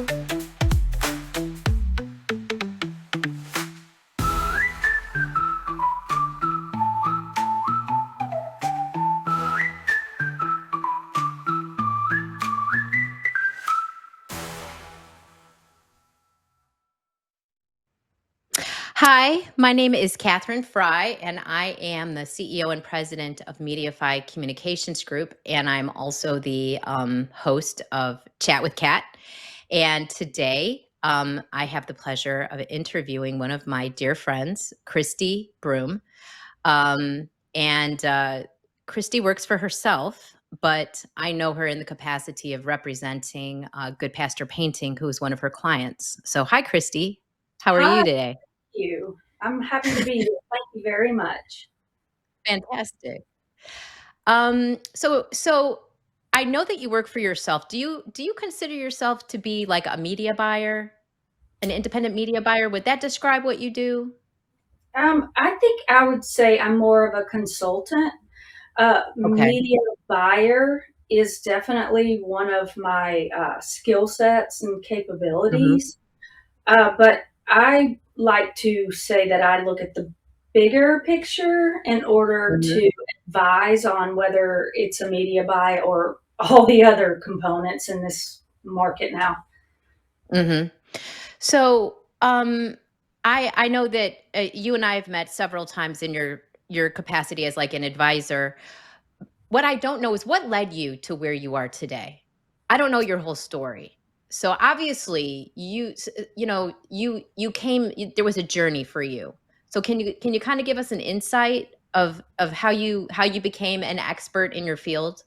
Hi, my name is Catherine Fry, and I am the CEO and president of Mediafy Communications Group, and I'm also the host of Chat with Cat. And today, I have the pleasure of interviewing one of my dear friends, Christi Broome. And Christi works for herself, but I know her in the capacity of representing Goodpaster Painting, who is one of her clients. So, hi, Christi. How are Hi, you thank today? you. I'm happy to be here. Thank you very much. Fantastic. So I know that you work for yourself. Do you consider yourself to be like a media buyer, an independent media buyer? Would that describe what you do? I think I would say I'm more of a consultant. Okay. Media buyer is definitely one of my skill sets and Hmm. capabilities. But I like to say that I look at the bigger picture in order Hmm. to advise on whether it's a media buy or all the other components in this market now. Hmm. So I know that you and I have met several times in your capacity as like an advisor. What I don't know is what led you to where you are today. I don't know your whole story. So obviously you came there was a journey for you. So can you kind of give us an insight of how you became an expert in your field?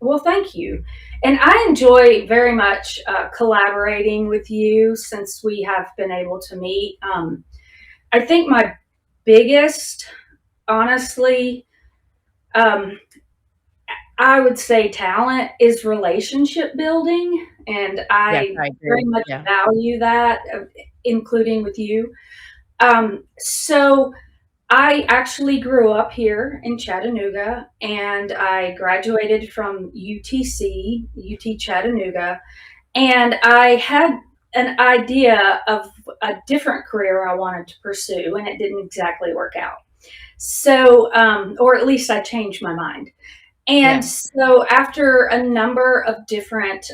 Well, thank you. And I enjoy very much collaborating with you since we have been able to meet. I think my biggest, honestly, um, I would say talent is relationship building. And Yes, I I very agree. much Yeah. value that, including with you. So I actually grew up here in Chattanooga and I graduated from UTC, UT Chattanooga, and I had an idea of a different career I wanted to pursue, and it didn't exactly work out. So, or at least I changed my mind. And Yeah. so, after a number of different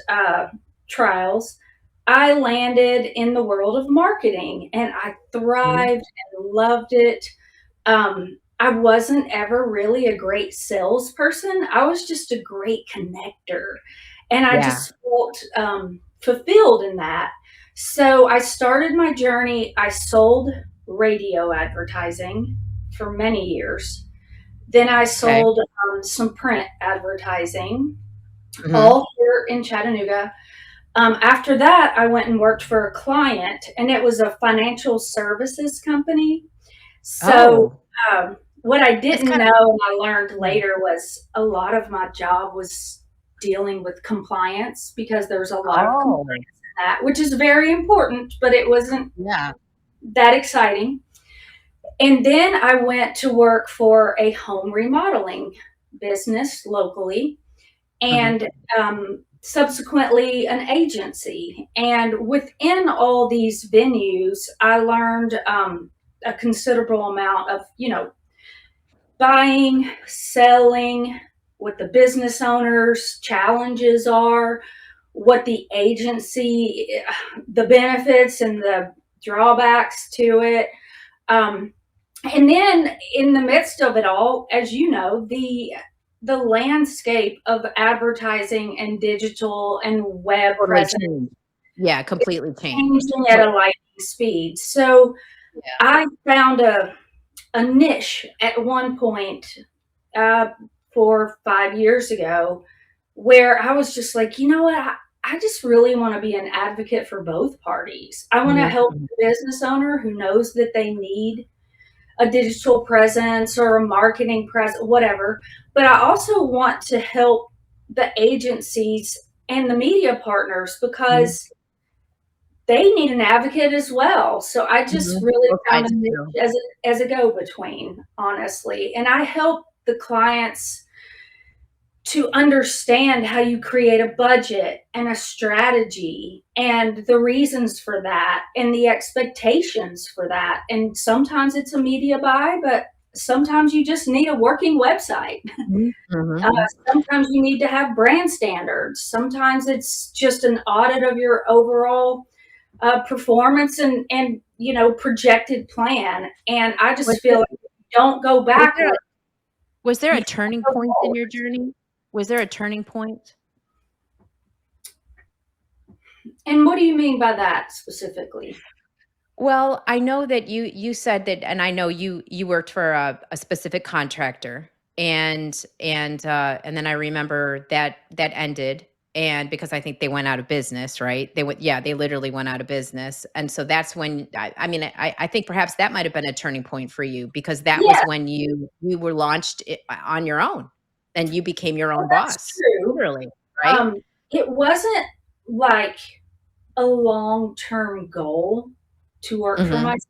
trials, I landed in the world of marketing and I Mhm. thrived and loved it. I wasn't ever really a great salesperson. I was just a great connector. And I Yeah. just felt fulfilled in that. So I started my journey. I sold radio advertising for many years. Then I Okay. sold some print advertising, Hmm. all here in Chattanooga. After that, I went and worked for a client, and it was a financial services company. So, Oh, what I that's didn't kind know of and I learned yeah. later was a lot of my job was dealing with compliance because there's a lot of compliance Oh, in that, which is very important, but it wasn't yeah. that exciting. And then I went to work for a home remodeling business locally Hmm. and subsequently an agency. And within all these venues, I learned a considerable amount of, buying, selling, what the business owners' challenges are, what the agency, the benefits and the drawbacks to it. Um, and then in the midst of it all, as you know, the landscape of advertising and digital and web Totally presence changed. Yeah, is completely changed. changing at a lightning speed. So Yeah. I found a niche at one point, uh, 4 or 5 years ago, where I was just like, you know what? I just really want to be an advocate for both parties. I want to Mhm, help mhm, the business owner who knows that they need a digital presence or a marketing presence, whatever. But I also want to help the agencies and the media partners mhm, because they need an advocate as well. So I just mhm. really Both found a sides niche do. as a go between, honestly. And I help the clients to understand how you create a budget and a strategy and the reasons for that and the expectations for that. And sometimes it's a media buy, but sometimes you just need a working website. Mhm, Uh, mhm. sometimes you need to have brand standards. Sometimes it's just an audit of your overall performance and projected plan. And I Was just there feel like if you don't go was there backward, was there you a can't turning go point in forward. your journey? Was there a turning point? And what do you mean by that specifically? Well, I know that you said that, and I know you worked for a specific contractor, and then I remember that that ended, and because I think they went out of business, right? They went, yeah, they literally went out of business, and so that's when I mean, I think perhaps that might have been a turning point for you because that was Yeah, when you were launched on your own, and you became your well, own that's boss, true. literally, right? Um, it wasn't like a long-term goal to work for Mhm, myself.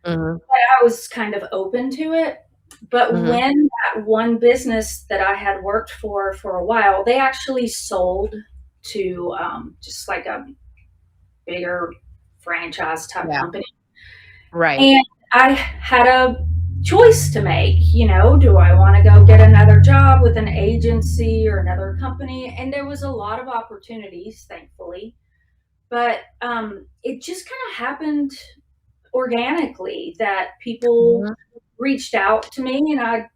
mhm, I was kind of open to it. But mhm. when that one business that I had worked for a while, they actually sold to just like a bigger franchise type Yeah, company. right. And I had a choice to make, do I want to go get another job with an agency or another company? And there was a lot of opportunities, thankfully. But it just kind of happened organically that people Mhm, reached out to me and I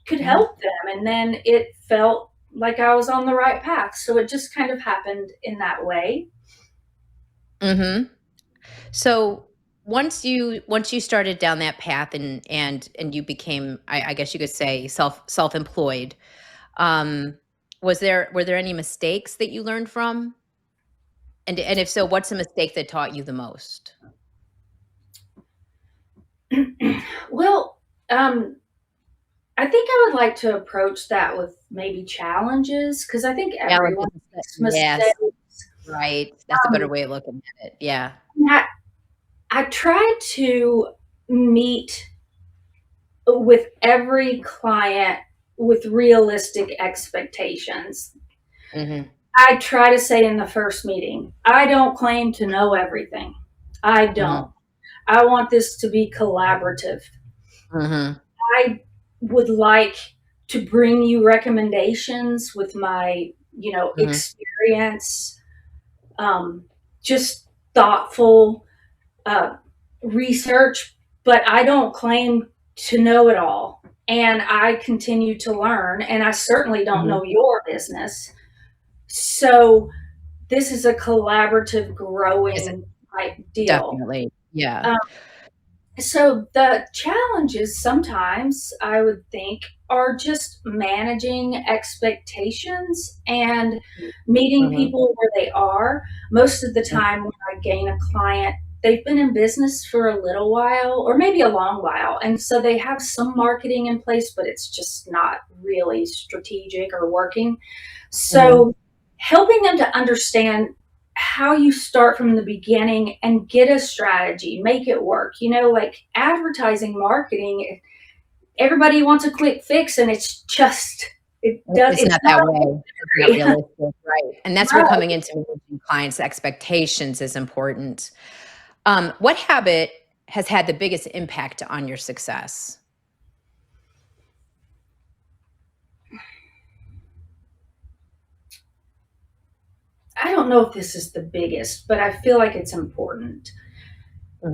could mhm, help them. And then it felt like I was on the right path. So it just kind of happened in that way. mhm. So once you started down that path and you became, I guess you could say, self-employed, um, were there any mistakes that you learned from? And if so, what's a mistake that taught you the most? Well, um, I think I would like to approach that with maybe challenges because I think everyone Challenges. makes Yes, mistakes. right. That's a better Um, way of looking at it. Yeah. and I try to meet with every client with realistic expectations. Mhm. I try to say in the first meeting, I don't claim to know everything. I Mhm. don't. I want this to be collaborative. Mhm. I would like to bring you recommendations with my, Mhm. experience, um, just thoughtful uh, research, but I don't claim to know it all. And I continue to learn, and I certainly don't Mhm. know your business. So this is a collaborative, Is it growing type deal. definitely. Yeah. Um, so the challenges sometimes I would think are just managing expectations and meeting Mhm. people where they are. Most of the time when I gain a client, they've been in business for a little while or maybe a long while. And so they have some marketing in place, but it's just not really strategic or working. Mhm. So helping them to understand how you start from the beginning and get a strategy, make it work. Like advertising marketing, everybody wants a quick fix and It's it's not not that way. It's not very realistic, right, and that's where no. coming into managing clients' expectations is important. What habit has had the biggest impact on your success? I don't know if this is the biggest, but I feel like it's important.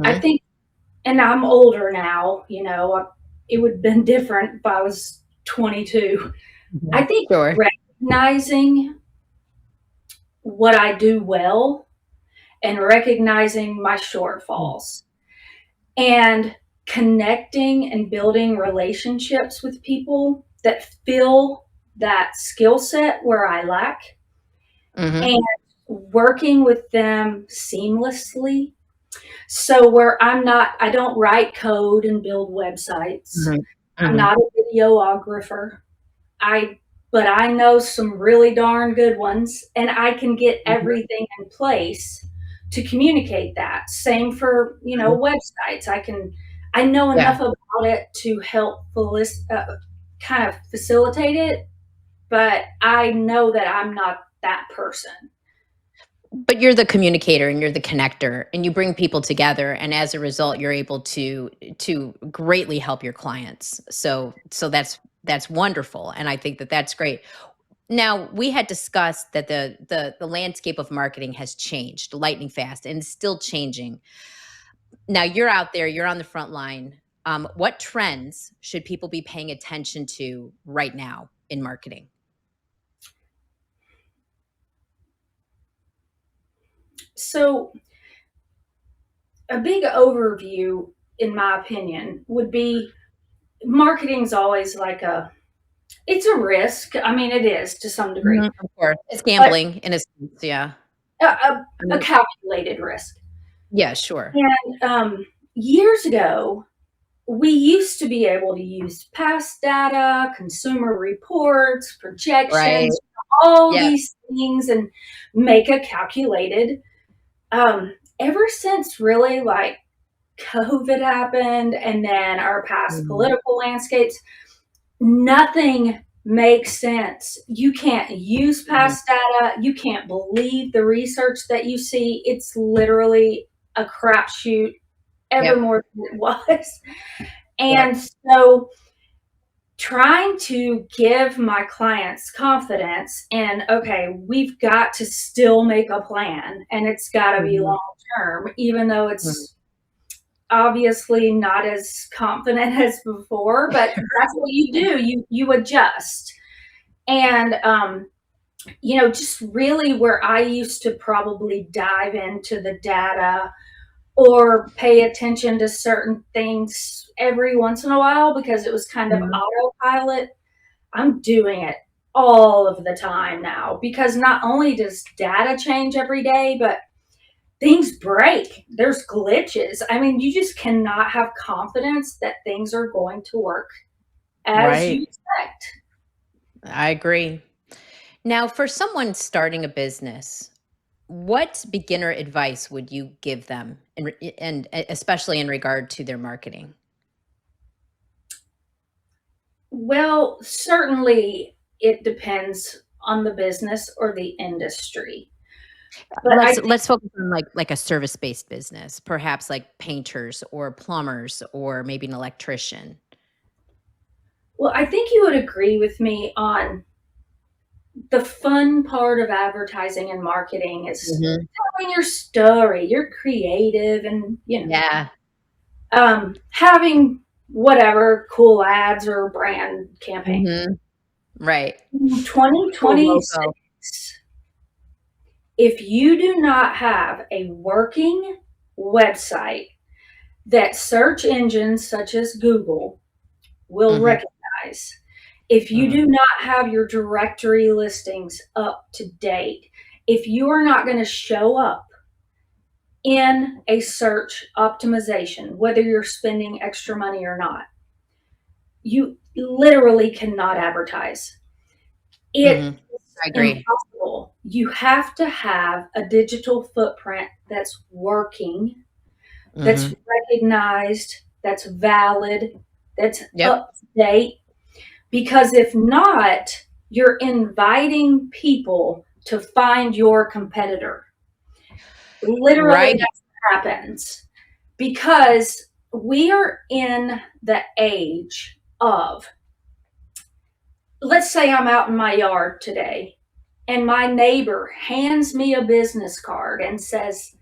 I Mhm, think, and I'm older now, it would have been different if I was 22. I mhm. think Sure. recognizing what I do well and recognizing my Mm, shortfalls and connecting and building relationships with people that fill that skill set where I lack mhm, and working with them seamlessly. So where I don't write code and build websites. mhm, I'm mhm, not a videographer. I but I know some really darn good ones and I can get mhm, everything in place to communicate that. Same for, mhm. websites. I know Yeah, enough about it to help kind of facilitate it, but I know that I'm not that person. But you're the communicator and you're the connector and you bring people together, and as a result you're able to greatly help your clients. So that's wonderful, and I think that that's great. Now, we had discussed that the landscape of marketing has changed lightning fast and is still changing. Now you're out there, you're on the front line. What trends should people be paying attention to right now in marketing? So, a big overview, in my opinion, would be marketing's always like it's a risk. I mean, it is to some degree, Of course, it's but gambling in a sense. Yeah, I a mean, calculated risk. yeah, sure. And years ago, we used to be able to use past data, consumer reports, Right. projections, all Yeah. these things, and make a calculated. Ever since really like COVID happened and then our past Mhm. political landscapes, nothing makes sense. You can't use Mhm. past data. You can't believe the research that you see. It's literally a crapshoot ever Yep. more than it was. And Yep. so trying to give my clients confidence in, okay, we've got to still make a plan and it's got to be Mhm. long term, even though Mhm. it's obviously not as confident as before, but that's what you do. You adjust. And just really where I used to probably dive into the data or pay attention to certain things every once in a while because it was kind of Mhm. autopilot. I'm doing it all of the time now because not only does data change every day, but things break. There's glitches. I mean, you just cannot have confidence that things are going to work as you Right. expect. I agree. Now, for someone starting a business, what beginner advice would you give them, and especially in regard to their marketing? Well, certainly it depends on the business or the industry. But I think, Let's focus on like a service-based business, perhaps like painters or plumbers or maybe an electrician. well, I think you would agree with me on the fun part of advertising and marketing is Mhm. telling your story. You're creative and, Yeah. having whatever cool ads or brand campaign. Mhm. Right. In Cool logo. 2026, if you do not have a working website that search engines such as Google will Mhm. recognize, if you Mhm. do not have your directory listings up to date, if you are not going to show up in a search optimization, whether you're spending extra money or not, you literally cannot advertise. It's Mhm. I agree. impossible. You have to have a digital footprint that's working, that's Mhm. recognized, that's valid, that's Yep. up to date. Because if not, you're inviting people to find your competitor. Literally, Right. that's what happens because we are in the age of, let's say I'm out in my yard today and my neighbor hands me a business card and says,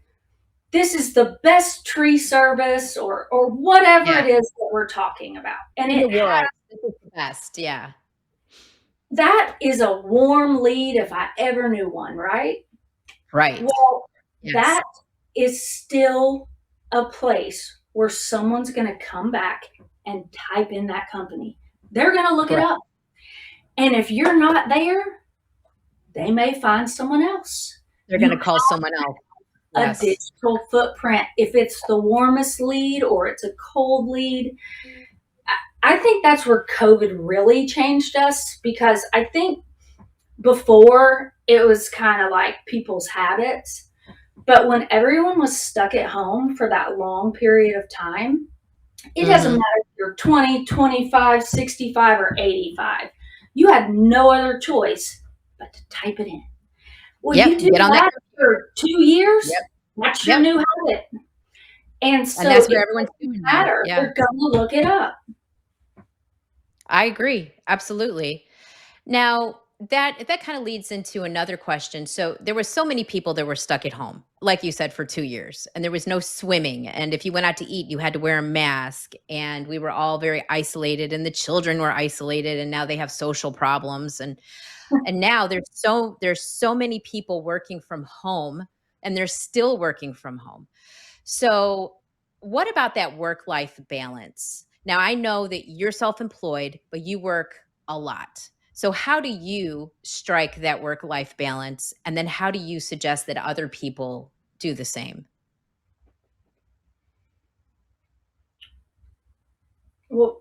this is the best tree service or whatever Yeah. it is that we're talking about. And In the it world. This is the best. Yeah. that is a warm lead if I ever knew one, right? Right. Well, Yes. that is still a place where someone's going to come back and type in that company. They're going to look it Correct. up. And if you're not there, they may find someone else. They're You gonna call someone else. have a Yes. digital footprint. If it's the warmest lead or it's a cold lead, I think that's where COVID really changed us because I think before it was kind of like people's habits. But when everyone was stuck at home for that long period of time, it doesn't Mhm. matter if you're 20, 25, 65, or 85. You had no other choice but to type it in. Well, you Yep, do get on that that computer. for 2 years, Yep, that's your yep, new habit. And and so that's what it everyone's doesn't doing now. matter, Yeah, they're gonna look it up. I agree, absolutely. Now, that kind of leads into another question. So, there were so many people that were stuck at home, like you said, for 2 years, and there was no swimming, and if you went out to eat, you had to wear a mask, and we were all very isolated, and the children were isolated, and now they have social problems, and now there's so many people working from home, and they're still working from home. So, what about that work life balance? Now, I know that you're self employed, but you work a lot. So, how do you strike that work life balance? And then, how do you suggest that other people do the same? Well,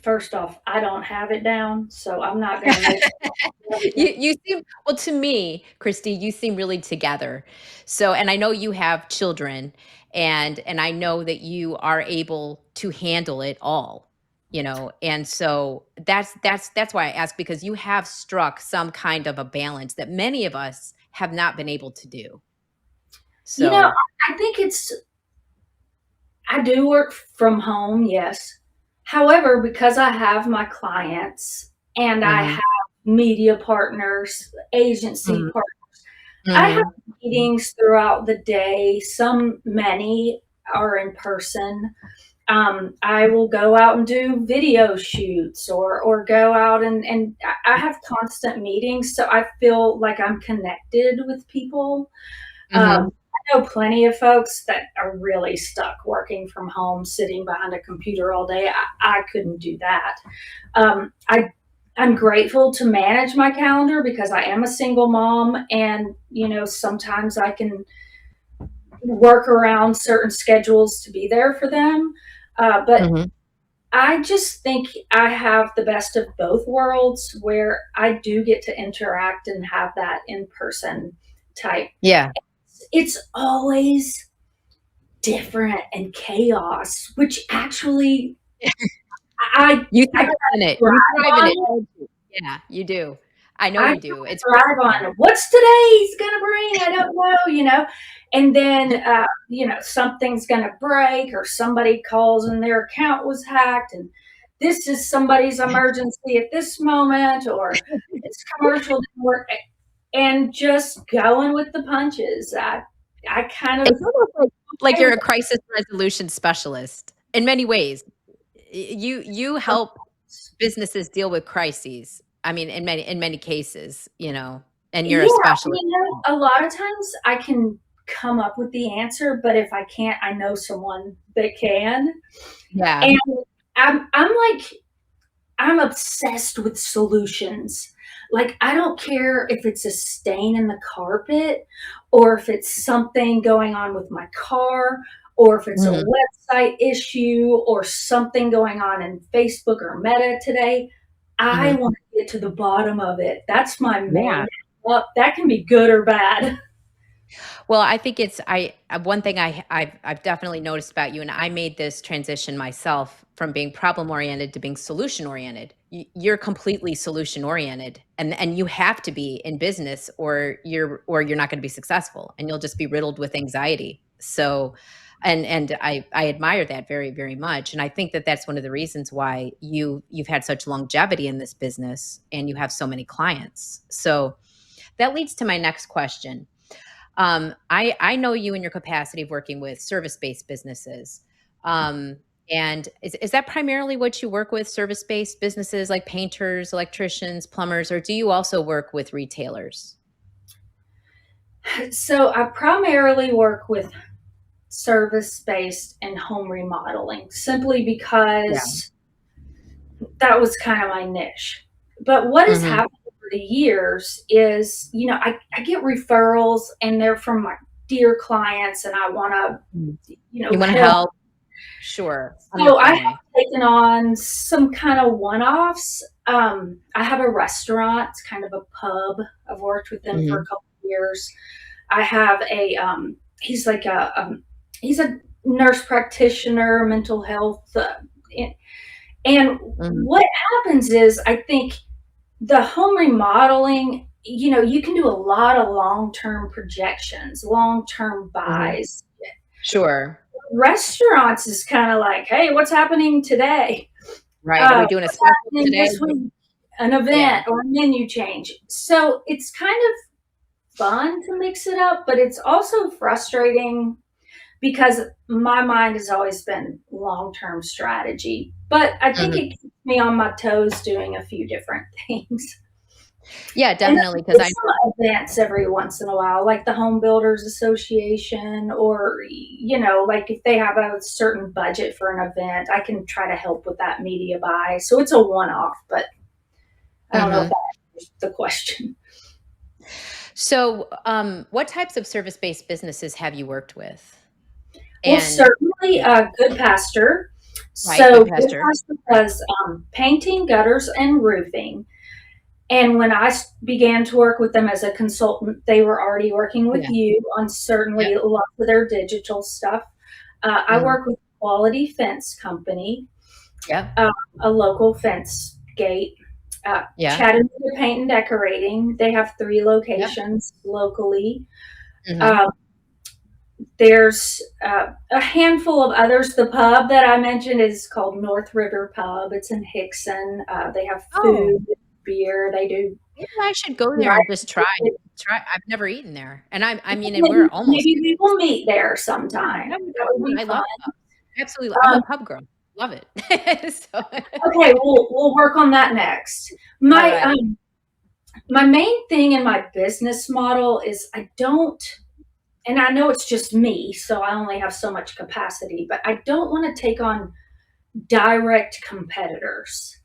first off, I don't have it down, so I'm not gonna make You seem, well, to me, Christy, you seem really together. So, and I know you have children, and I know that you are able to handle it all, and so that's why I ask, because you have struck some kind of a balance that many of us have not been able to do. You know, So, I think I do work from home, yes. However, because I have my clients and I mhm, have media partners, agency mhm, partners, I have mhm, mhm, meetings throughout the day. Many are in person. I will go out and do video shoots or go out and I have constant meetings, so I feel like I'm connected with people. mhm. I know plenty of folks that are really stuck working from home, sitting behind a computer all day. I couldn't do that. Um, I I'm grateful to manage my calendar because I am a single mom, and sometimes I can work around certain schedules to be there for them. But Mhm. I just think I have the best of both worlds where I do get to interact and have that in person type. Yeah. It's always different and chaos, which actually I You I thrive in it. You thrive thrive in on it, it. don't you? Yeah, you do. I know I you do. It's thrive wonderful. on what's today's gonna bring. I don't know. And then something's gonna break, or somebody calls and their account was hacked, and this is somebody's emergency at this moment, or this commercial didn't work, and just going with the punches. I kind of It's almost like okay you're with a crisis resolution specialist in many ways. You help businesses deal with crises. I mean, in many cases, and you're a Yeah, specialist. a lot of times I can come up with the answer, but if I can't, I know someone that can. Yeah. And I'm obsessed with solutions. Like, I don't care if it's a stain in the carpet, or if it's something going on with my car, or if it's a Mhm. website issue, or something going on in Facebook or Meta today. I Mhm. want to get to the bottom of it. That's my Yeah. main up. That can be good or bad. Well, I think it's I one thing I've definitely noticed about you, and I made this transition myself from being problem oriented to being solution oriented. You're completely solution oriented, and you have to be in business, or you're not going to be successful, and you'll just be riddled with anxiety. So, and I admire that very, very much, and I think that that's one of the reasons why you've had such longevity in this business, and you have so many clients. So that leads to my next question. I know you in your capacity of working with service-based businesses. Um, and is that primarily what you work with, service-based businesses like painters, electricians, plumbers, or do you also work with retailers? So I primarily work with service based and home remodeling simply Yeah. because that was kind of my niche. But what has Mhm. happened over the years is, I get referrals and they're from my dear clients, and I want Mm. to, You wanna help. help? Sure, So I have understanding. taken on some kind of one offs. I have a restaurant, it's kind of a pub. I've worked with them for a Mhm. couple of years. I have he's like he's a nurse practitioner, mental health. And Mhm. what happens is, I think the home remodeling, you can do a lot of long-term projections, long-term Mhm. buys. Sure. Restaurants is kind of like, hey, what's happening today? Right. Are we doing a What's special happening today? this week? An Yeah. event or a menu change. So it's kind of fun to mix it up, but it's also frustrating because my mind has always been long-term strategy. But I think Mhm. it keeps me on my toes doing a few different things. Yeah, And definitely. I Because do I some events every once in a while, like the Home Builders Association, or, like if they have a certain budget for an event, I can try to help with that media buy. So it's a one off, but I don't know if Mhm. that answers the question. So, what types of service-based businesses have you worked with? Well, And certainly Goodpaster. right, So Goodpaster. Goodpaster does painting, gutters, and roofing. And when began to work with them as a consultant, they were already working with Yeah. you on Yep. certainly lots of their digital stuff. I Mhm. work with Quality Fence Company, Yep. uh, a local fence gate. Yeah. Chattanooga Paint and Decorating. They have 3 Yep. locations locally. Mhm. Uh, there's a handful of others. The pub that I mentioned is called North River Pub. It's in Hickson. They have Oh, food, beer. They do maybe I should go there and just try. right. Try. I've never eaten there, and I mean, and we're Maybe almost maybe we will meet there yeah, sometime. that would That be would fun. be I fun. love pubs. Absolutely. I'm a Um, pub girl. Love it. So okay, we'll work on that next. all My right. my main thing in my business model is I don't, and I know it's just me, so I only have so much capacity, but I don't want to take on direct competitors.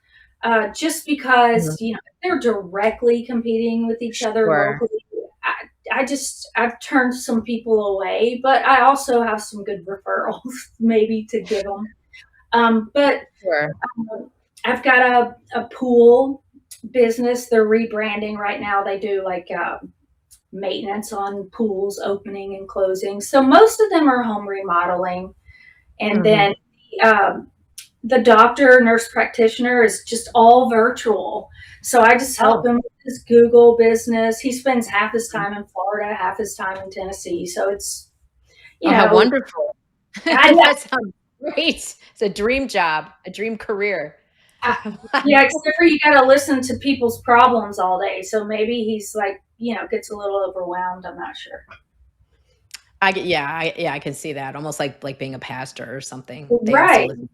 Just Mhm. because, they're directly competing with each other Sure. locally. I've turned some people away, but I also have some good referrals maybe to give them. But Sure. I've got a pool business. They're rebranding right now. They do like maintenance on pools opening and closing. So most of them are home remodeling. And Mhm. then um, the doctor, nurse practitioner is just all virtual. So I just help Oh. him with his Google business. He spends half his time in Florida, half his time in Tennessee. So it's, you Oh, how know, wonderful. I, That sounds great. It's a dream job, a dream career. I, yeah, except for you got to listen to people's problems all day. So maybe he's like, gets a little overwhelmed. I'm not sure. I get yeah, I can see that, almost like being a pastor or something. They also Right. listen to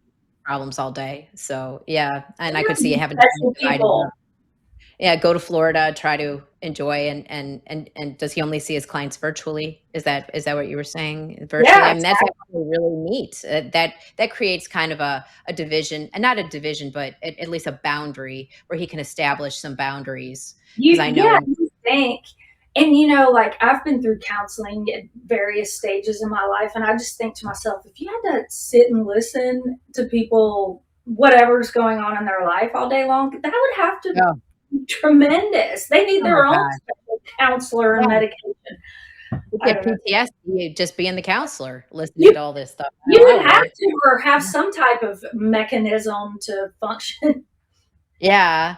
problems all day. So, yeah, and I Yeah, could see it having to be special divided people. up. Yeah, go to Florida, try to enjoy and does he only see his clients virtually? Is that what you were saying? Virtually? Yeah, I mean, that's actually really neat. That creates kind of a division, and not a division, but at least a boundary where he can establish some boundaries. Because I know yeah, in you think. And like I've been through counseling at various stages in my life, and I just think to myself, if you had to sit and listen to people, whatever's going on in their life all day long, that would have to oh, be tremendous. They need oh my their own god. special counselor and Yeah, medication. you I get don't know. PTSD just being the counselor, listening You to all this stuff you out would loud, have right? to, or have Yeah. some type of mechanism to function. Yeah.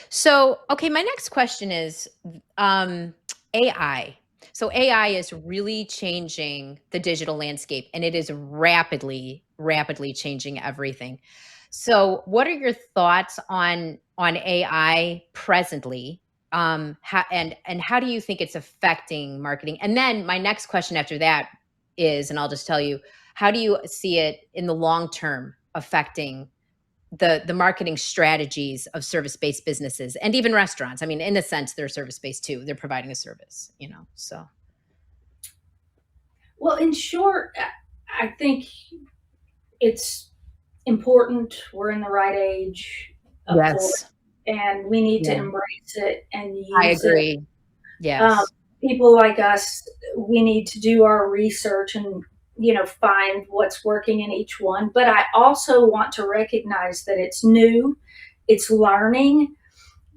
So, okay, my next question is um, AI. So, AI is really changing the digital landscape and it is rapidly, rapidly changing everything. So, what are your thoughts on AI presently? And how do you think it's affecting marketing? And then my next question after that is, and I'll just tell you, how do you see it in the long term affecting the marketing strategies of service-based businesses and even restaurants? I mean, in a sense, they're service-based too. They're providing a service, so Well, in short, I think it's important. We're in the right age for yes. it, and we need to Yeah, embrace it and I use it. agree. Um, Yes. People like us, we need to do our research and find what's working in each one. But I also want to recognize that it's new, it's learning,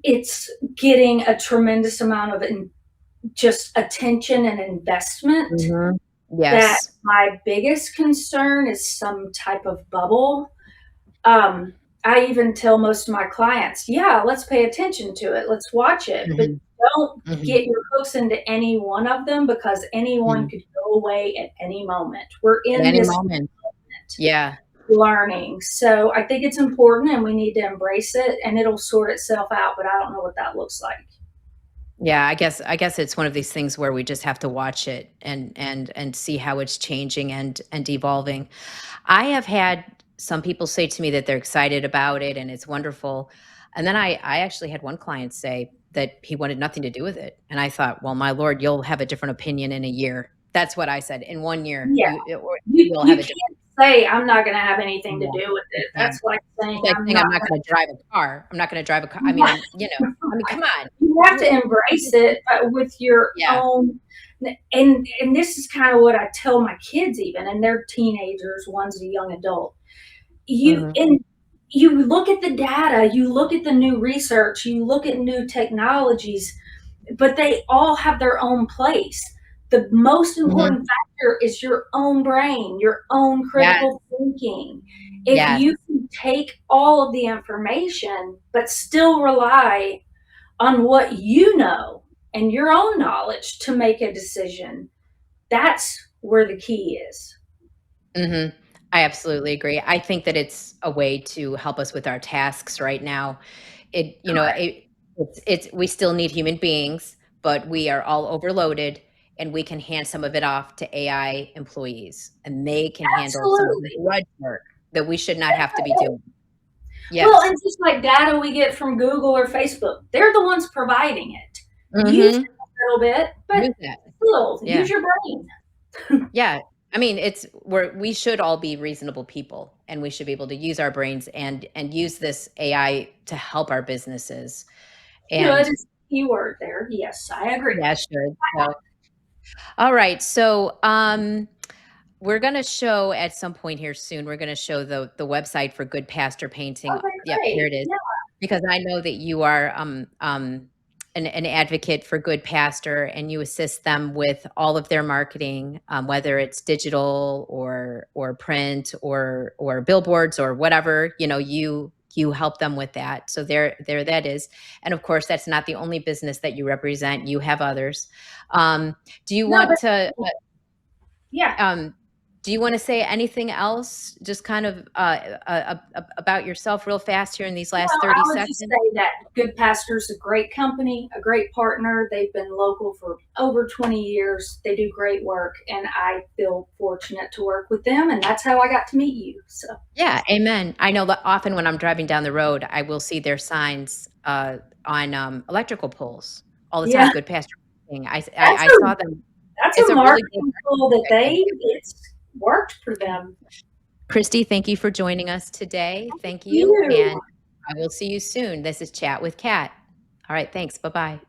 it's getting a tremendous amount of just attention and investment. Mhm. That Yes. my biggest concern is some type of bubble. Um, I even tell most of my clients, yeah, let's pay attention to it. Let's watch it, but Mhm, don't mhm, get your hooks into any one of them because anyone mhm. could go away at any moment. We're At in any this moment. Yeah. learning. So I think it's important and we need to embrace it and it'll sort itself out, but I don't know what that looks like. Yeah, I guess it's one of these things where we just have to watch it and see how it's changing and evolving. I have had some people say to me that they're excited about it and it's wonderful. And then I actually had one client say that he wanted nothing to do with it. And I thought, well, my lord, you'll have a different opinion in a year. That's what I said. In 1 year, Yeah. you will You have a different. can't say I'm not gonna have anything to Yeah, do with you it. can't. That's like It's saying like I'm saying not I'm not gonna drive a car. I'm not gonna drive a car. I mean, gonna. I mean, come on. You have You, to embrace it, but with your yeah. own. And this is kind of what I tell my kids even, and they're teenagers, one's a young adult. You Mhm. and you look at the data, you look at the new research, you look at new technologies, but they all have their own place. The most Mhm. important factor is your own brain, your own Yes. critical thinking. If Yes. you can take all of the information, but still rely on what you know and your own knowledge to make a decision, that's where the key is. Mhm. I absolutely agree. I think that it's a way to help us with our tasks right now. It you know, Correct. it's we still need human beings, but we are all overloaded, and we can hand some of it off to AI employees, and they can handle some of the Absolutely. drudge work that we should not have to be doing. Well, Yes. and just like data we get from Google or Facebook, they're the ones providing it. Use Mhm. it a little bit, but Use that. still Yeah. use your brain. Yeah. I mean, we should all be reasonable people, and we should be able to use our brains and use this AI to help our businesses. Should And is the key word there. Yes, I agree. yeah, sure. So, all right. So, we're gonna show at some point here soon, we're gonna show the website for Good Pastor Painting. Okay, Yep, here great. it is. Yeah, Because I know that you are, an advocate for Good Pastor, and you assist them with all of their marketing, whether it's digital or print or billboards or whatever, you help them with that. So there that is. And of course, that's not the only business that you represent. You have others. Do you no, want but to yeah. um, do you wanna say anything else, just kind of, about yourself real fast here in these last Well, 30 I would just seconds? say that Good Pastor's a great company, a great partner. They've been local for over 20 years. They do great work, and I feel fortunate to work with them. And that's how I got to meet you. So, Yeah, amen. I know that often when I'm driving down the road, I will see their signs, on, electrical poles all the yeah, time, Good Pasture Painting. that's I saw them. a It's a really good marketing tool that tip, thank you. it's worked for them. Christy, thank you for joining us today. Thank Thank you, you. and I will see you soon. This is Chat with Kat. All right, thanks. Bye-bye.